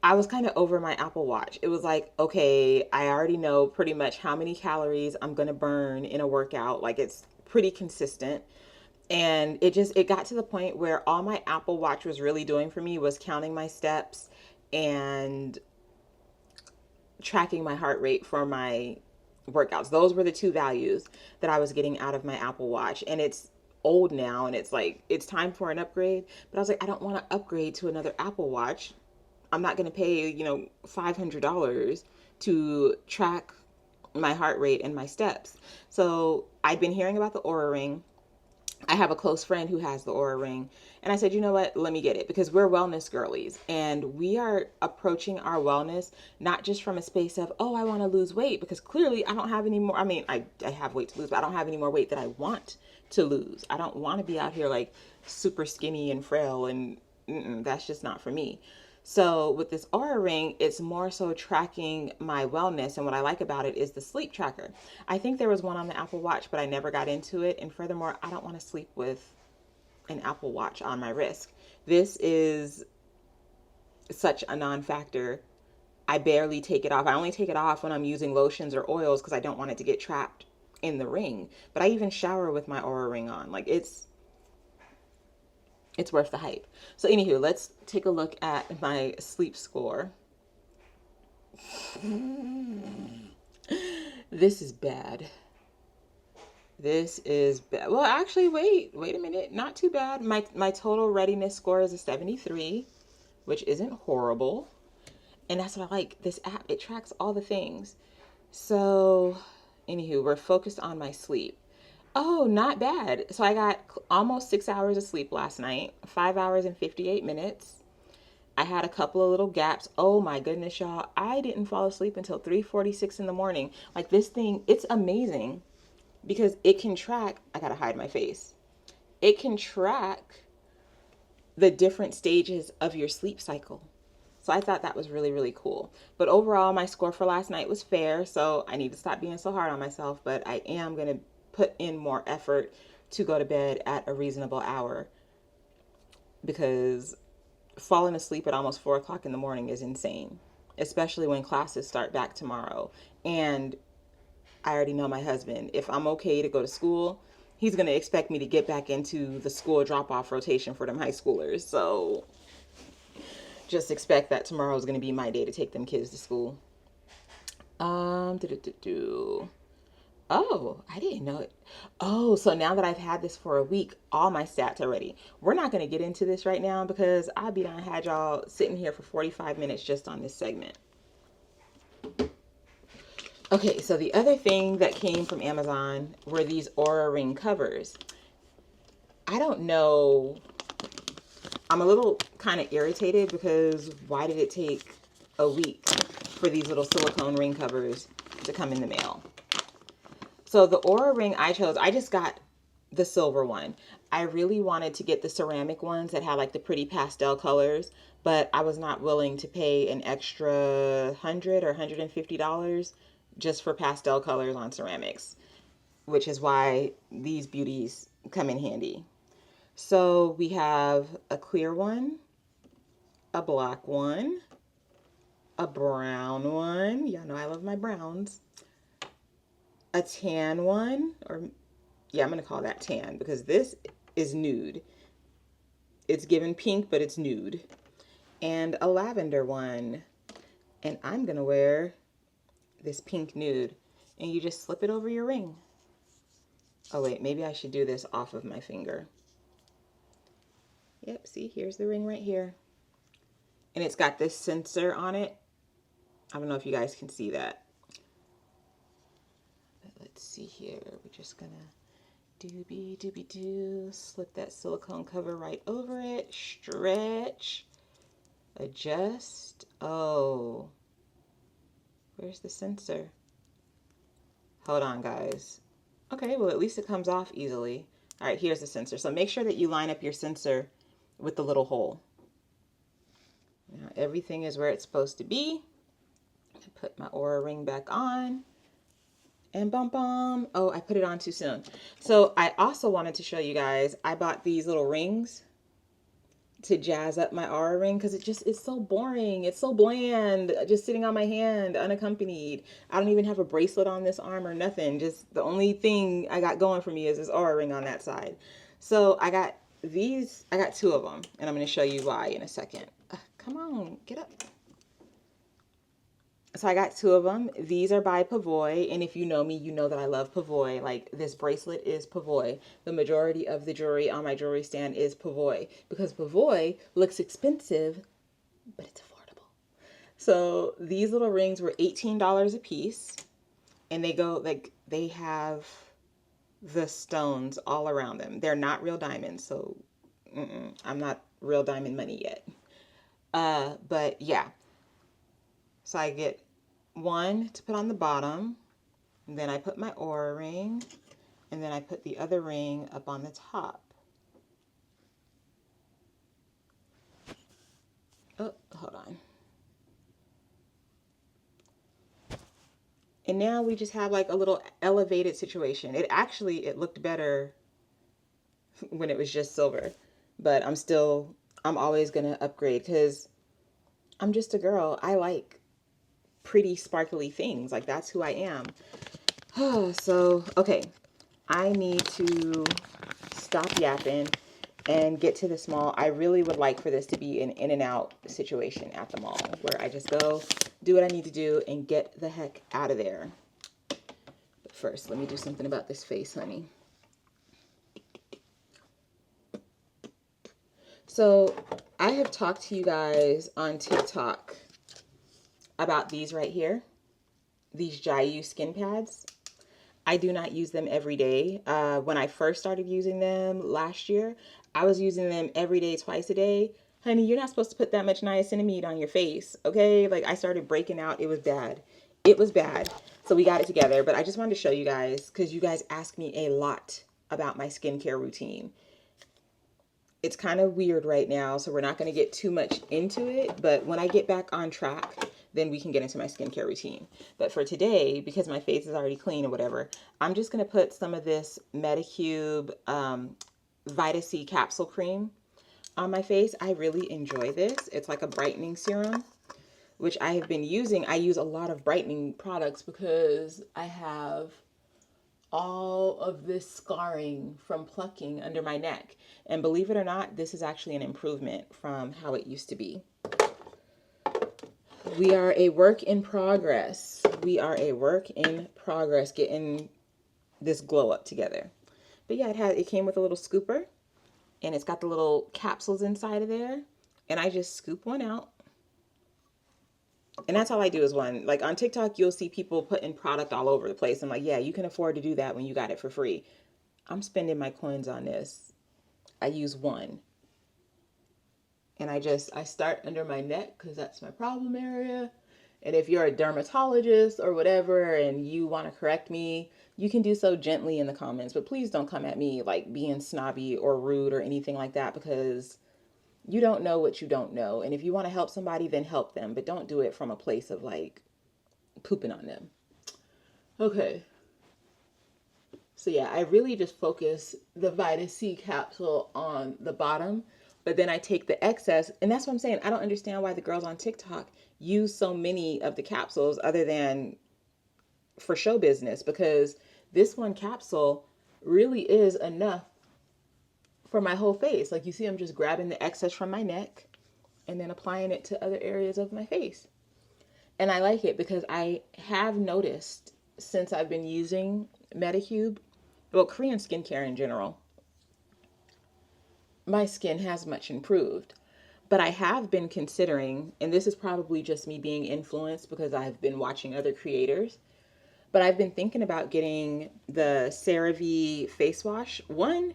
I was kind of over my Apple Watch. It was like, okay, I already know pretty much how many calories I'm going to burn in a workout. Like, it's pretty consistent. And it got to the point where all my Apple Watch was really doing for me was counting my steps and tracking my heart rate for my workouts. Those were the 2 values that I was getting out of my Apple Watch. And it's old now, and it's like, it's time for an upgrade. But I was like, I don't want to upgrade to another Apple Watch. I'm not going to pay, $500 to track my heart rate and my steps. So I'd been hearing about the Aura ring. I have a close friend who has the Aura ring, and I said, you know what, let me get it, because we're wellness girlies, and we are approaching our wellness not just from a space of, oh, I want to lose weight, because clearly I don't have any more. I mean, I have weight to lose, but I don't have any more weight that I want to lose. I don't want to be out here like super skinny and frail, and that's just not for me. So with this Aura Ring, it's more so tracking my wellness. And what I like about it is the sleep tracker. I think there was one on the Apple Watch, but I never got into it. And furthermore, I don't want to sleep with an Apple Watch on my wrist. This is such a non-factor. I barely take it off. I only take it off when I'm using lotions or oils because I don't want it to get trapped in the ring. But I even shower with my Aura Ring on. Like, it's worth the hype. So anywho, let's take a look at my sleep score. This is bad. This is bad. Well, actually, wait a minute. Not too bad. My total readiness score is a 73, which isn't horrible. And that's what I like. This app, it tracks all the things. So, anywho, we're focused on my sleep. Oh, not bad. So I got almost 6 hours of sleep last night, 5 hours and 58 minutes. I had a couple of little gaps. Oh my goodness, y'all. I didn't fall asleep until 3:46 in the morning. Like, this thing, it's amazing because it can track, I gotta hide my face. It can track the different stages of your sleep cycle. So I thought that was really, really cool. But overall, my score for last night was fair. So I need to stop being so hard on myself, but I am going to put in more effort to go to bed at a reasonable hour, because falling asleep at almost 4 o'clock in the morning is insane, especially when classes start back tomorrow. And I already know my husband. If I'm okay to go to school, he's going to expect me to get back into the school drop-off rotation for them high schoolers. So just expect that tomorrow is going to be my day to take them kids to school. Oh, I didn't know it. Oh, so now that I've had this for a week, all my stats are ready. We're not going to get into this right now because I'll be done had y'all sitting here for 45 minutes just on this segment. Okay, so the other thing that came from Amazon were these Aura Ring covers. I don't know. I'm a little kind of irritated because why did it take a week for these little silicone ring covers to come in the mail? So the Aura Ring I chose, I just got the silver one. I really wanted to get the ceramic ones that had like the pretty pastel colors, but I was not willing to pay an extra $100 or $150 just for pastel colors on ceramics, which is why these beauties come in handy. So we have a clear one, a black one, a brown one. Y'all know I love my browns. A tan one, or yeah, I'm going to call that tan because this is nude. It's given pink, but it's nude. And a lavender one. And I'm going to wear this pink nude. And you just slip it over your ring. Oh, wait, maybe I should do this off of my finger. Yep, see, here's the ring right here. And it's got this sensor on it. I don't know if you guys can see that. But let's see here. We're just gonna doobie-doobie-doo. Slip that silicone cover right over it. Stretch. Adjust. Oh. Where's the sensor? Hold on, guys. Okay, well, at least it comes off easily. All right, here's the sensor. So make sure that you line up your sensor with the little hole. Now everything is where it's supposed to be. I put my Aura Ring back on. And bum bum. Oh, I put it on too soon. So I also wanted to show you guys, I bought these little rings to jazz up my Aura Ring because it's so boring. It's so bland, just sitting on my hand unaccompanied. I don't even have a bracelet on this arm or nothing. Just the only thing I got going for me is this Aura Ring on that side. So I got these, I got two of them, and I'm going to show you why in a second. Come on, get up. So I got two of them. These are by Pavoy, and if you know me, you know that I love Pavoy. Like, this bracelet is Pavoy. The majority of the jewelry on my jewelry stand is Pavoy because Pavoy looks expensive, but it's affordable. So these little rings were $18 a piece, and they go, like, they have the stones all around them. They're not real diamonds, so I'm not real diamond money yet. But yeah. So I get one to put on the bottom, and then I put my Aura Ring, and then I put the other ring up on the top. Oh, hold on. And now we just have like a little elevated situation. It looked better when it was just silver, but I'm always going to upgrade because I'm just a girl. I like pretty sparkly things. Like that's who I am. So, okay. I need to stop yapping and get to this mall. I really would like for this to be an in and out situation at the mall where I just go do what I need to do and get the heck out of there. But first, let me do something about this face, honey. So I have talked to you guys on TikTok about these right here, these Jayu skin pads. I do not use them every day. When I first started using them last year, I was using them every day, twice a day. Honey, you're not supposed to put that much niacinamide on your face, okay? Like I started breaking out. It was bad. It was bad. So we got it together. But I just wanted to show you guys because you guys ask me a lot about my skincare routine. It's kind of weird right now, so we're not going to get too much into it. But when I get back on track, then we can get into my skincare routine. But for today, because my face is already clean or whatever, I'm just going to put some of this Medicube Vita C capsule cream on my face. I really enjoy this. It's like a brightening serum, which I have been using. I use a lot of brightening products because I have all of this scarring from plucking under my neck. And believe it or not, this is actually an improvement from how it used to be. We are a work in progress. We are a work in progress getting this glow up together. But yeah, it came with a little scooper and it's got the little capsules inside of there. And I just scoop one out. And that's all I do is one. Like on TikTok, you'll see people putting product all over the place. I'm like, yeah, you can afford to do that when you got it for free. I'm spending my coins on this. I use one. And I start under my neck because that's my problem area. And if you're a dermatologist or whatever and you want to correct me, you can do so gently in the comments. But please don't come at me like being snobby or rude or anything like that because you don't know what you don't know. And if you want to help somebody, then help them. But don't do it from a place of like pooping on them. Okay. So yeah, I really just focus the Vita C capsule on the bottom. But then I take the excess. And that's what I'm saying. I don't understand why the girls on TikTok use so many of the capsules other than for show business. Because this one capsule really is enough for my whole face. Like you see, I'm just grabbing the excess from my neck and then applying it to other areas of my face. And I like it because I have noticed since I've been using Medicube, well, Korean skincare in general, my skin has much improved. But I have been considering, and this is probably just me being influenced because I've been watching other creators, but I've been thinking about getting the CeraVe face wash. One,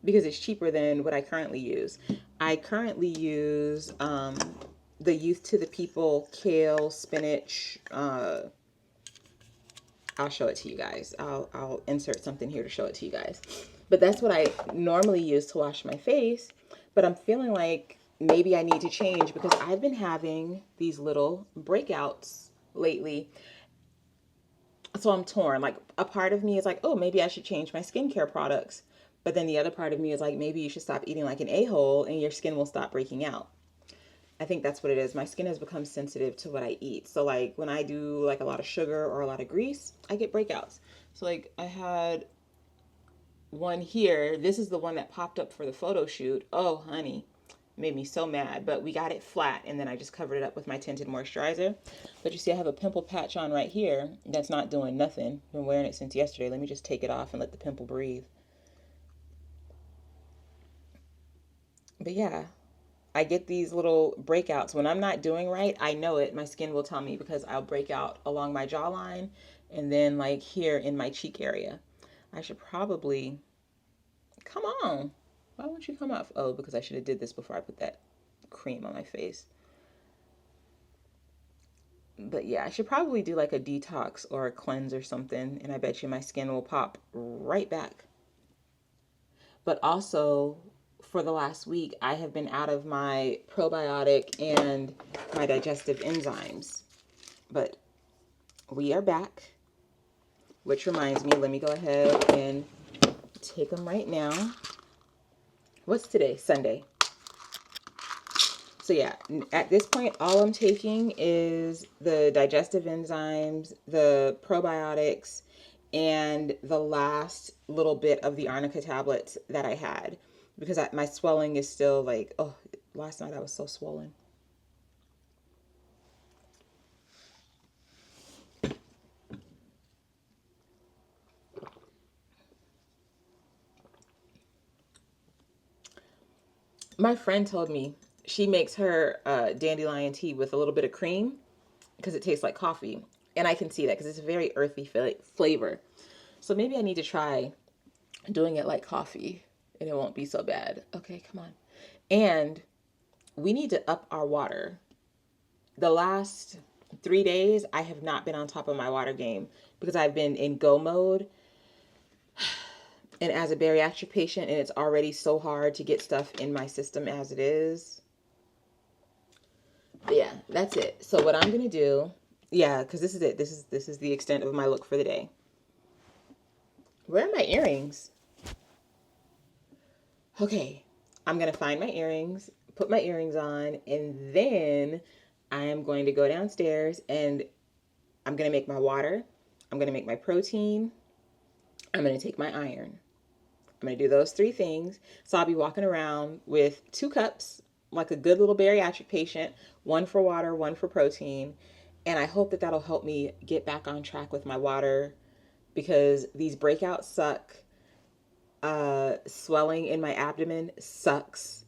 because it's cheaper than what I currently use. I currently use the Youth to the People kale spinach. I'll show it to you guys. I'll insert something here to show it to you guys. But that's what I normally use to wash my face. But I'm feeling like maybe I need to change because I've been having these little breakouts lately. So I'm torn. Like a part of me is like, oh, maybe I should change my skincare products. But then the other part of me is like, maybe you should stop eating like an a-hole and your skin will stop breaking out. I think that's what it is. My skin has become sensitive to what I eat. So like when I do like a lot of sugar or a lot of grease, I get breakouts. So like I had one here. This is the one that popped up for the photo shoot. Oh, honey, made me so mad. But we got it flat and then I just covered it up with my tinted moisturizer. But you see I have a pimple patch on right here that's not doing nothing. Been wearing it since yesterday. Let me just take it off and let the pimple breathe. But yeah, I get these little breakouts. When I'm not doing right, I know it. My skin will tell me because I'll break out along my jawline and then like here in my cheek area. I should probably, come on. Why won't you come off? Oh, because I should have did this before I put that cream on my face. But yeah, I should probably do like a detox or a cleanse or something. And I bet you my skin will pop right back. But also for the last week, I have been out of my probiotic and my digestive enzymes. But we are back, which reminds me, let me go ahead and take them right now. What's today? Sunday. So yeah, at this point, all I'm taking is the digestive enzymes, the probiotics, and the last little bit of the arnica tablets that I had, because my swelling is still like, oh, last night I was so swollen. My friend told me she makes her dandelion tea with a little bit of cream because it tastes like coffee. And I can see that because it's a very earthy flavor. So maybe I need to try doing it like coffee and it won't be so bad. Okay, come on. And we need to up our water. The last 3 days, I have not been on top of my water game because I've been in go mode. And as a bariatric patient, and it's already so hard to get stuff in my system as it is. But yeah, that's it. So what I'm going to do, yeah, because this is it. This is the extent of my look for the day. Where are my earrings? Okay, I'm going to find my earrings, put my earrings on, and then I am going to go downstairs and I'm going to make my water. I'm going to make my protein. I'm going to take my iron. I'm going to do those 3 things. So I'll be walking around with 2 cups, like a good little bariatric patient, 1 for water, 1 for protein. And I hope that that'll help me get back on track with my water because these breakouts suck. Swelling in my abdomen sucks.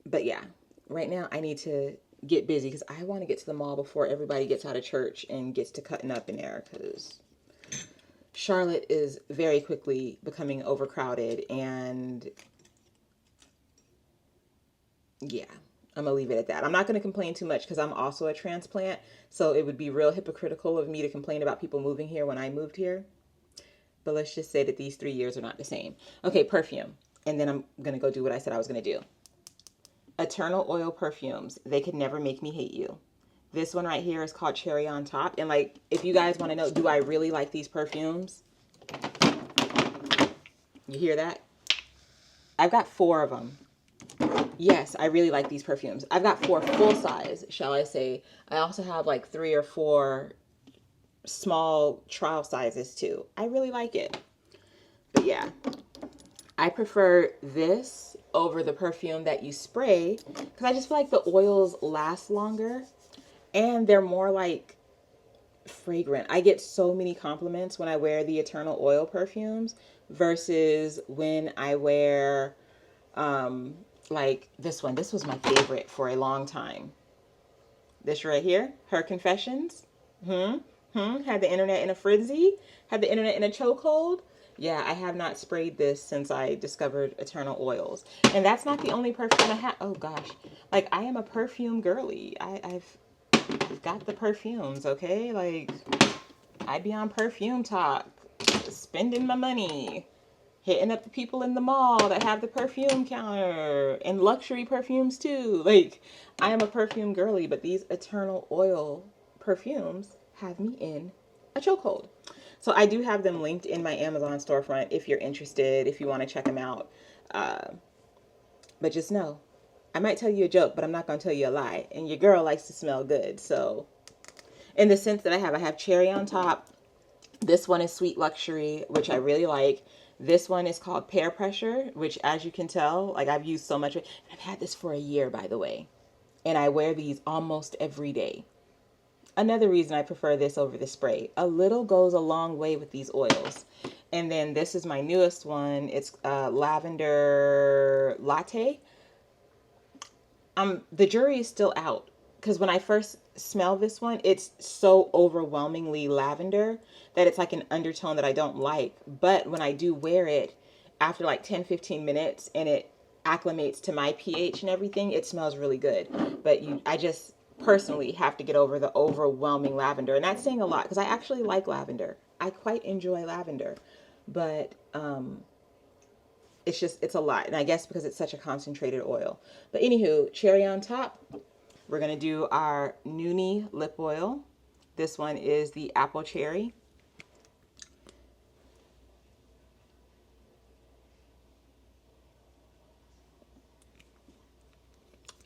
But yeah, right now I need to get busy because I want to get to the mall before everybody gets out of church and gets to cutting up in there because Charlotte is very quickly becoming overcrowded, and yeah, I'm gonna leave it at that. I'm not gonna complain too much because I'm also a transplant, so it would be real hypocritical of me to complain about people moving here when I moved here. But let's just say that these 3 years are not the same. Okay, perfume. And then I'm gonna go do what I said I was gonna do. Eternal Oil perfumes. They could never make me hate you. This one right here is called Cherry on Top. And like, if you guys want to know, do I really like these perfumes? You hear that? I've got 4 of them. Yes, I really like these perfumes. I've got 4 full size, shall I say. I also have like 3 or 4 small trial sizes too. I really like it. But yeah, I prefer this over the perfume that you spray because I just feel like the oils last longer and they're more like fragrant. I get so many compliments when I wear the Eternal Oil perfumes versus when I wear like this one. This was my favorite for a long time. This right here, Her Confessions. Had the internet in a frenzy. Had the internet in a chokehold. Yeah, I have not sprayed this since I discovered Eternal Oils. And that's not the only perfume I have. Oh gosh. Like, I am a perfume girly. I've got the perfumes, okay? Like, I'd be on Perfume Talk, spending my money, hitting up the people in the mall that have the perfume counter, and luxury perfumes too. Like, I am a perfume girly, but these Eternal Oil perfumes have me in a chokehold. So I do have them linked in my Amazon storefront if you're interested, if you want to check them out. But just know, I might tell you a joke, but I'm not going to tell you a lie. And your girl likes to smell good. So in the sense that I have Cherry on Top. This one is Sweet Luxury, which I really like. This one is called Pear Pressure, which as you can tell, like I've used so much. I've had this for a year, by the way. And I wear these almost every day. Another reason I prefer this over the spray. A little goes a long way with these oils. And then this is my newest one. It's Lavender Latte. The jury is still out. Because when I first smell this one, it's so overwhelmingly lavender that it's like an undertone that I don't like. But when I do wear it, after like 10-15 minutes and it acclimates to my pH and everything, it smells really good. But I just personally have to get over the overwhelming lavender. And that's saying a lot because I actually like lavender. I quite enjoy lavender. But it's a lot. And I guess because it's such a concentrated oil. But anywho, cherry on top, we're going to do our Noonie lip oil. This one is the apple cherry.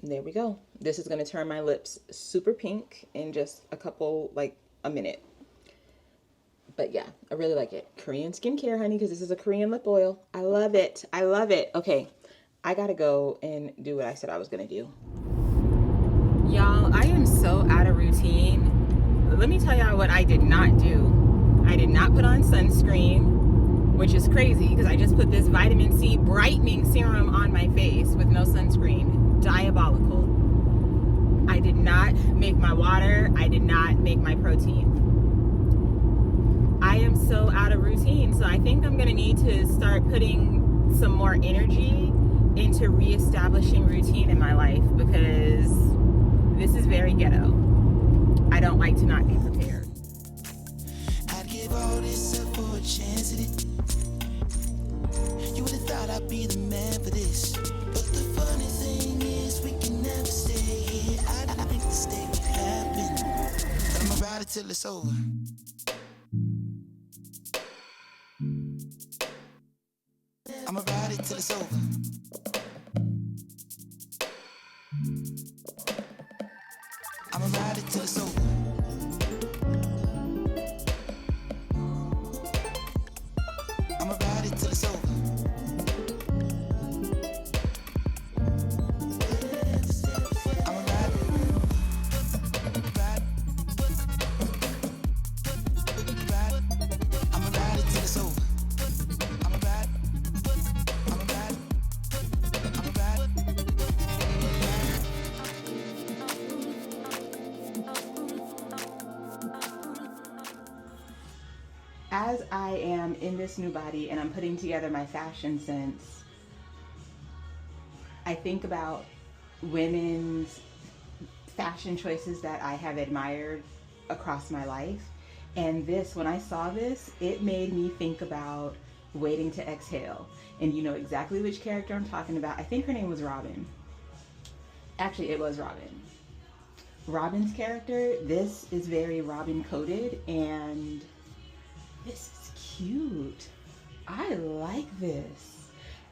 And there we go. This is going to turn my lips super pink in just a minute. But yeah, I really like it. Korean skincare, honey, because this is a Korean lip oil. I love it. I love it. Okay, I gotta go and do what I said I was gonna do. Y'all, I am so out of routine. Let me tell y'all what I did not do. I did not put on sunscreen, which is crazy because I just put this vitamin C brightening serum on my face with no sunscreen. Diabolical. I did not make my water. I did not make my protein. I am so out of routine, so I think I'm gonna need to start putting some more energy into reestablishing routine in my life because this is very ghetto. I don't like to not be prepared. I'd give all this up for a chance at it. You would have thought I'd be the man for this. But the funny thing is, we can never stay here. I didn't think this day would happen. But I'm about it till it's over. I'ma ride it till it's over. I'ma ride it till it's over. I'ma ride it till it's over. I'ma ride I'ma ride it till it's over. I'ma ride. As I am in this new body and I'm putting together my fashion sense, I think about women's fashion choices that I have admired across my life. And this, when I saw this, it made me think about Waiting to Exhale. And you know exactly which character I'm talking about. I think her name was Robin. Actually, it was Robin. Robin's character, this is very Robin coded, and this is cute. I like this.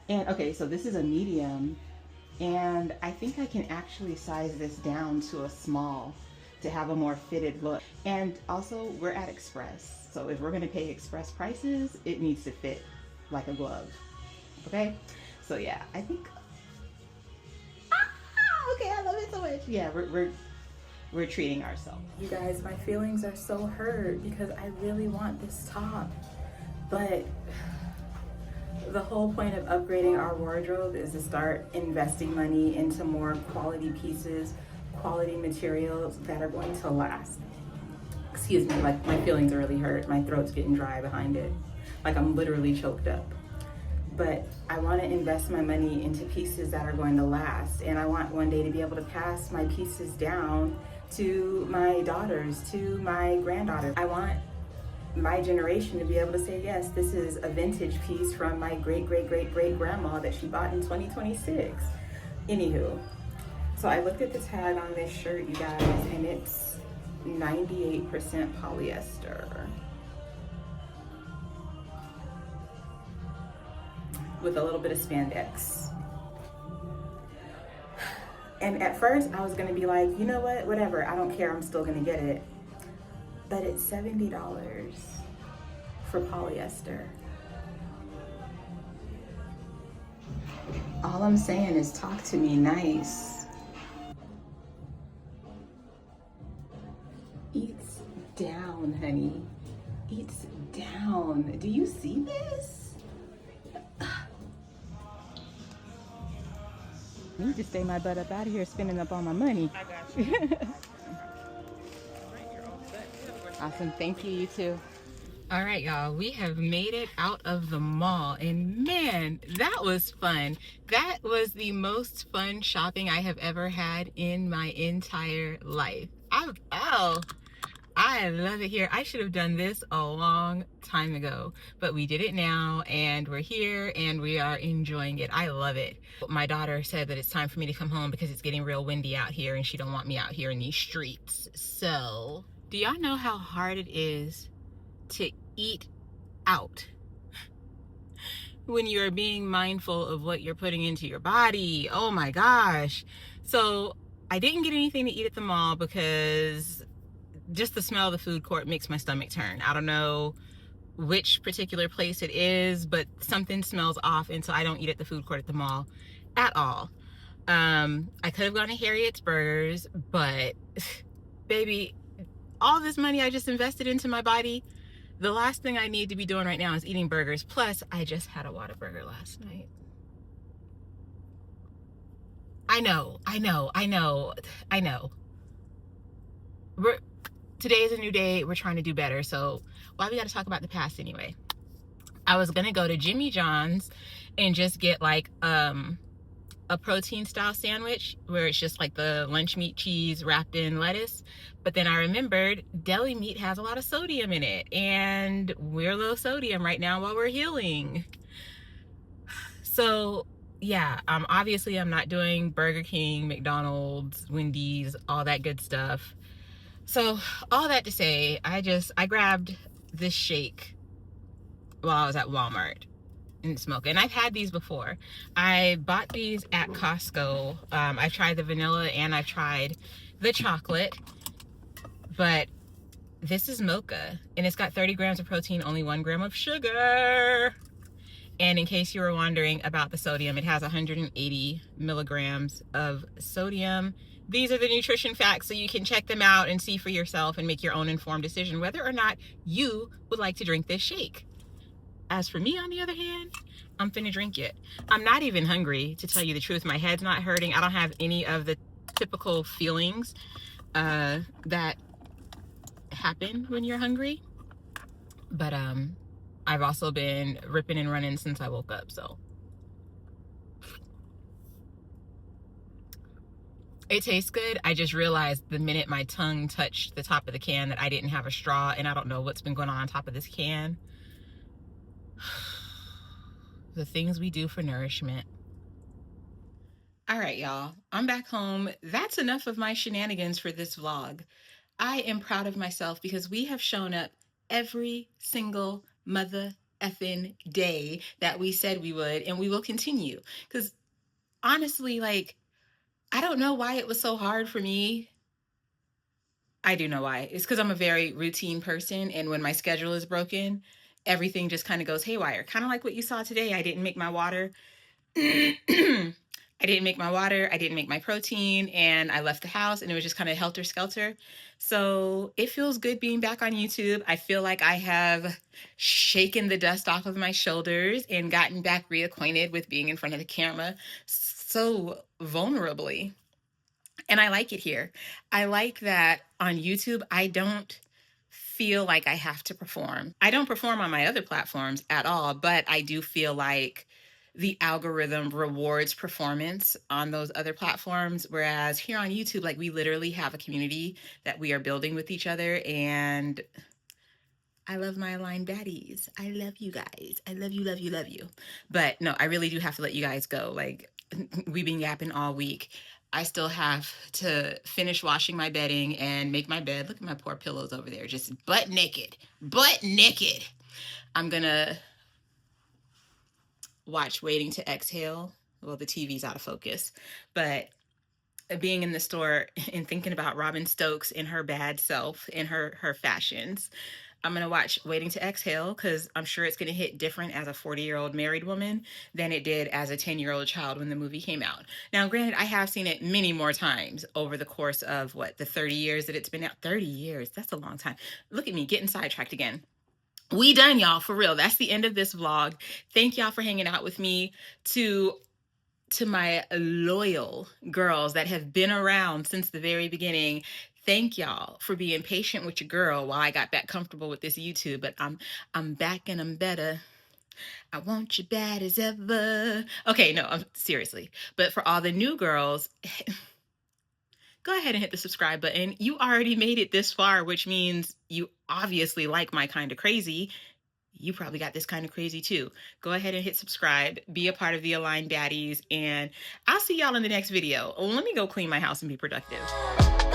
And okay, so this is a medium, and I think I can actually size this down to a small to have a more fitted look. And also, we're at Express, so if we're gonna pay Express prices, it needs to fit like a glove. Okay, so yeah, I think. Okay, I love it so much. Yeah, we're treating ourselves. You guys, my feelings are so hurt because I really want this top, but the whole point of upgrading our wardrobe is to start investing money into more quality pieces, quality materials that are going to last. Excuse me, like my feelings are really hurt. My throat's getting dry behind it. Like I'm literally choked up. But I want to invest my money into pieces that are going to last. And I want one day to be able to pass my pieces down to my daughters, to my granddaughter. I want my generation to be able to say, yes, this is a vintage piece from my great-great-great-great-grandma that she bought in 2026. Anywho, so I looked at the tag on this shirt, you guys, and it's 98% polyester. With a little bit of spandex. And at first I was gonna be like, you know what, whatever, I don't care, I'm still gonna get it. But it's $70 for polyester. All I'm saying is talk to me nice. Eats down, honey. Eats down. Do you see this? You just stay my butt up out of here spending up all my money. I got you. Awesome, thank you, you too. All right, y'all, we have made it out of the mall, and man, that was fun. That was the most fun shopping I have ever had in my entire life. I love it here. I should have done this a long time ago, but we did it now and we're here and we are enjoying it. I love it. My daughter said that it's time for me to come home because it's getting real windy out here and she don't want me out here in these streets. So, do y'all know how hard it is to eat out when you're being mindful of what you're putting into your body? Oh my gosh. So, I didn't get anything to eat at the mall because just the smell of the food court makes my stomach turn. I don't know which particular place it is, but something smells off, and so I don't eat at the food court at the mall at all. I could have gone to Harriet's Burgers, but baby, all this money I just invested into my body, the last thing I need to be doing right now is eating burgers. Plus, I just had a Whataburger last night. I know. Today is a new day. We're trying to do better. So why we got to talk about the past anyway? I was going to go to Jimmy John's and just get like a protein style sandwich where it's just like the lunch meat cheese wrapped in lettuce. But then I remembered deli meat has a lot of sodium in it and we're low sodium right now while we're healing. So yeah, obviously I'm not doing Burger King, McDonald's, Wendy's, all that good stuff. So all that to say, I grabbed this shake while I was at Walmart and smoke. And I've had these before. I bought these at Costco. I've tried the vanilla and I've tried the chocolate, but this is mocha and it's got 30 grams of protein, only 1 gram of sugar. And in case you were wondering about the sodium, it has 180 milligrams of sodium. These are the nutrition facts, so you can check them out and see for yourself and make your own informed decision whether or not you would like to drink this shake. As for me, on the other hand, I'm finna drink it. I'm not even hungry, to tell you the truth. My head's not hurting. I don't have any of the typical feelings that happen when you're hungry. But I've also been ripping and running since I woke up, so. It tastes good. I just realized the minute my tongue touched the top of the can that I didn't have a straw, and I don't know what's been going on top of this can. The things we do for nourishment. All right, y'all. I'm back home. That's enough of my shenanigans for this vlog. I am proud of myself because we have shown up every single mother effing day that we said we would, and we will continue. Because honestly, like, I don't know why it was so hard for me. I do know why. It's because I'm a very routine person, and when my schedule is broken, everything just kind of goes haywire. Kind of like what you saw today. I didn't make my water. I didn't make my protein, and I left the house, and it was just kind of helter-skelter. So it feels good being back on YouTube. I feel like I have shaken the dust off of my shoulders and gotten back reacquainted with being in front of the camera so vulnerably. And I like it here. I like that on YouTube, I don't feel like I have to perform. I don't perform on my other platforms at all, but I do feel like the algorithm rewards performance on those other platforms. Whereas here on YouTube, like, we literally have a community that we are building with each other. And I love my aligned baddies. I love you guys. I love you, love you, love you. But no, I really do have to let you guys go. Like, we've been yapping all week. I still have to finish washing my bedding and make my bed. Look at my poor pillows over there, just butt naked. Butt naked. I'm gonna watch Waiting to Exhale. Well, the TV's out of focus. But being in the store and thinking about Robin Stokes and her bad self and her fashions, I'm going to watch Waiting to Exhale because I'm sure it's going to hit different as a 40-year-old married woman than it did as a 10-year-old child when the movie came out. Now, granted, I have seen it many more times over the course of, the 30 years that it's been out. 30 years, that's a long time. Look at me getting sidetracked again. We done, y'all, for real. That's the end of this vlog. Thank y'all for hanging out with me. To my loyal girls that have been around since the very beginning, thank y'all for being patient with your girl while I got back comfortable with this YouTube. But I'm back and I'm better. I want you bad as ever. Okay, no, seriously. But for all the new girls, go ahead and hit the subscribe button. You already made it this far, which means you obviously like my kind of crazy. You probably got this kind of crazy too. Go ahead and hit subscribe, be a part of the Aligned Daddies, and I'll see y'all in the next video. Let me go clean my house and be productive.